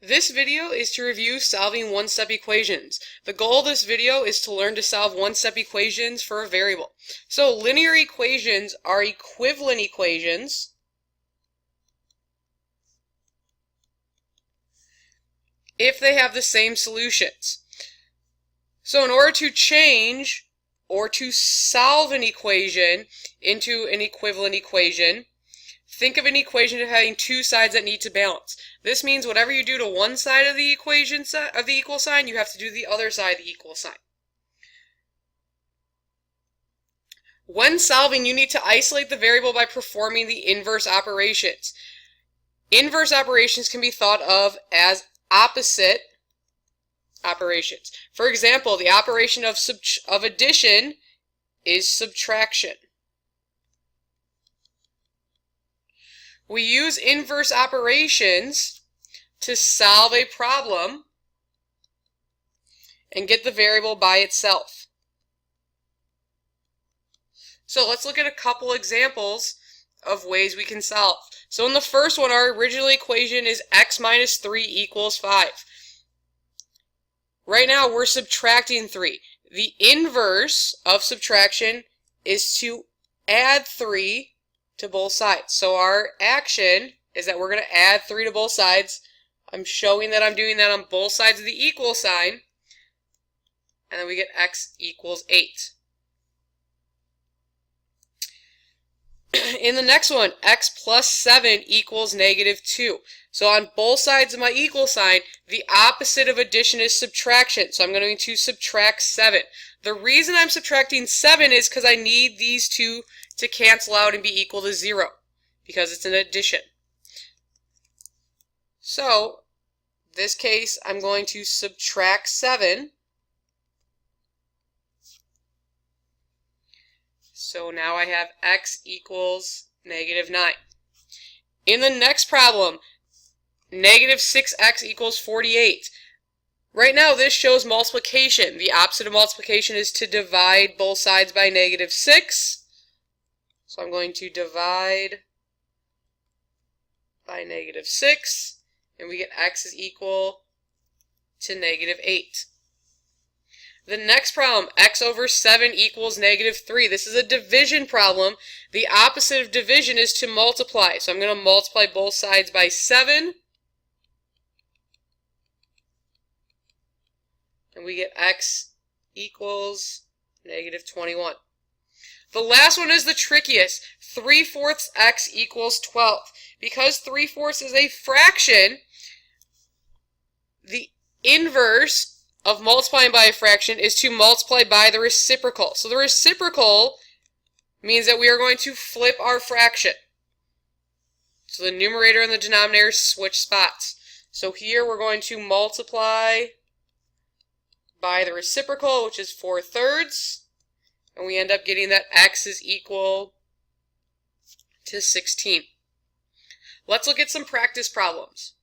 This video is to review solving one-step equations. The goal of this video is to learn to solve one-step equations for a variable. So linear equations are equivalent equations if they have the same solutions. So in order to change or to solve an equation into an equivalent equation, think of an equation as having two sides that need to balance. This means whatever you do to one side of the equation of the equal sign, you have to do the other side of the equal sign. When solving, you need to isolate the variable by performing the inverse operations. Inverse operations can be thought of as opposite operations. For example, the operation of addition is subtraction. We use inverse operations to solve a problem and get the variable by itself. So let's look at a couple examples of ways we can solve. So in the first one, our original equation is x minus 3 equals 5. Right now we're subtracting 3. The inverse of subtraction is to add 3 to both sides. So our action is that we're going to add 3 to both sides. I'm showing that I'm doing that on both sides of the equal sign. And then we get x equals 8. In the next one, x plus 7 equals negative 2. So on both sides of my equal sign, the opposite of addition is subtraction. So I'm going to subtract 7. The reason I'm subtracting 7 is because I need these two to cancel out and be equal to 0, because it's an addition. So, in this case, I'm going to subtract 7. So now I have x equals negative 9. In the next problem, negative 6x equals 48. Right now this shows multiplication. The opposite of multiplication is to divide both sides by negative 6. So I'm going to divide by negative 6, and we get x is equal to negative 8. The next problem, x over 7 equals negative 3. This is a division problem. The opposite of division is to multiply. So I'm going to multiply both sides by 7. And we get x equals negative 21. The last one is the trickiest. 3/4 x equals 12. Because 3/4 is a fraction, the inverse of multiplying by a fraction is to multiply by the reciprocal. So the reciprocal means that we are going to flip our fraction. So the numerator and the denominator switch spots. So here we're going to multiply by the reciprocal, which is 4/3. And we end up getting that x is equal to 16. Let's look at some practice problems.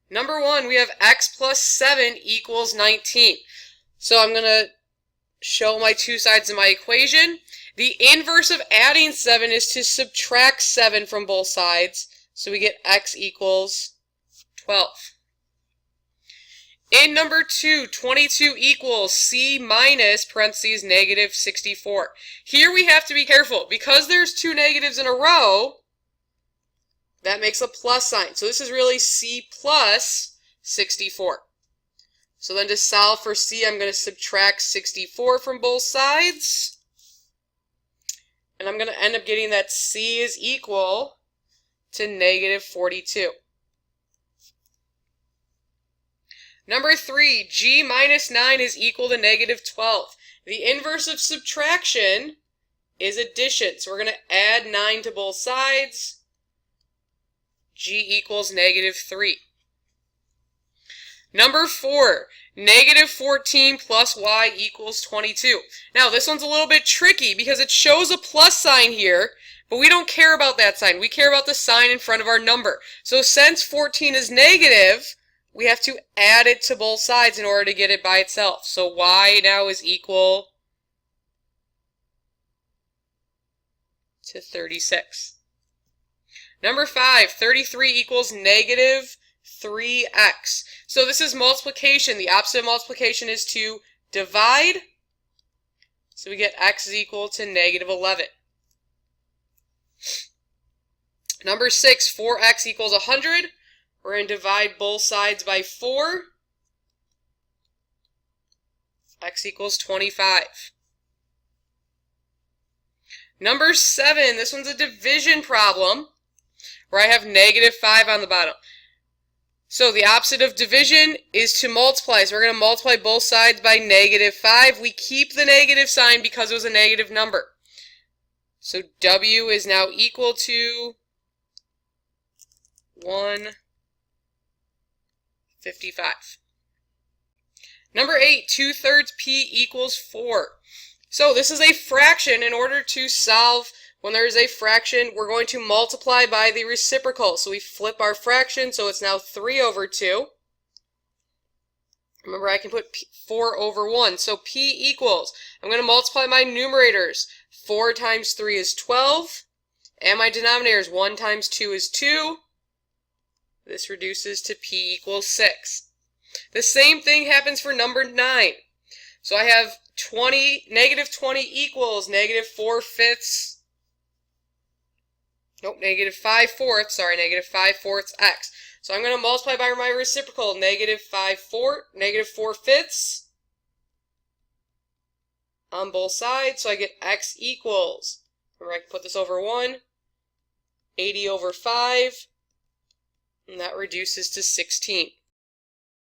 Number 1, we have x plus 7 equals 19. So I'm going to show my two sides of my equation. The inverse of adding 7 is to subtract 7 from both sides. So we get x equals 12. In number 2, 22 equals c minus parentheses negative 64. Here we have to be careful. Because there's two negatives in a row, that makes a plus sign. So this is really c plus 64. So then to solve for c, I'm going to subtract 64 from both sides. And I'm going to end up getting that c is equal to negative 42. Number 3, g minus 9 is equal to negative 12. The inverse of subtraction is addition. So we're going to add 9 to both sides. G equals negative 3. Number 4, negative 14 plus y equals 22. Now this one's a little bit tricky because it shows a plus sign here, but we don't care about that sign. We care about the sign in front of our number. So since 14 is negative, we have to add it to both sides in order to get it by itself. So y now is equal to 36. Number 5, 33 equals negative 3x. So this is multiplication. The opposite of multiplication is to divide. So we get x is equal to negative 11. Number 6, 4x equals 100. We're going to divide both sides by 4. X equals 25. Number 7, this one's a division problem where I have negative 5 on the bottom. So the opposite of division is to multiply. So we're going to multiply both sides by negative 5. We keep the negative sign because it was a negative number. So W is now equal to 155. Number 8, 2/3 P equals 4. So this is a fraction. In order to solve when there is a fraction, we're going to multiply by the reciprocal. So we flip our fraction, so it's now 3/2. Remember, I can put 4/1. So P equals, I'm going to multiply my numerators. 4 times 3 is 12. And my denominators, 1 times 2 is 2. This reduces to P equals 6. The same thing happens for number 9. So I have negative 20 equals negative 4/5. Nope, negative 5/4. Sorry, negative 5/4 x. So I'm going to multiply by my reciprocal, negative 4/5 on both sides. So I get x equals, remember I can put this over 1, 80/5. And that reduces to 16.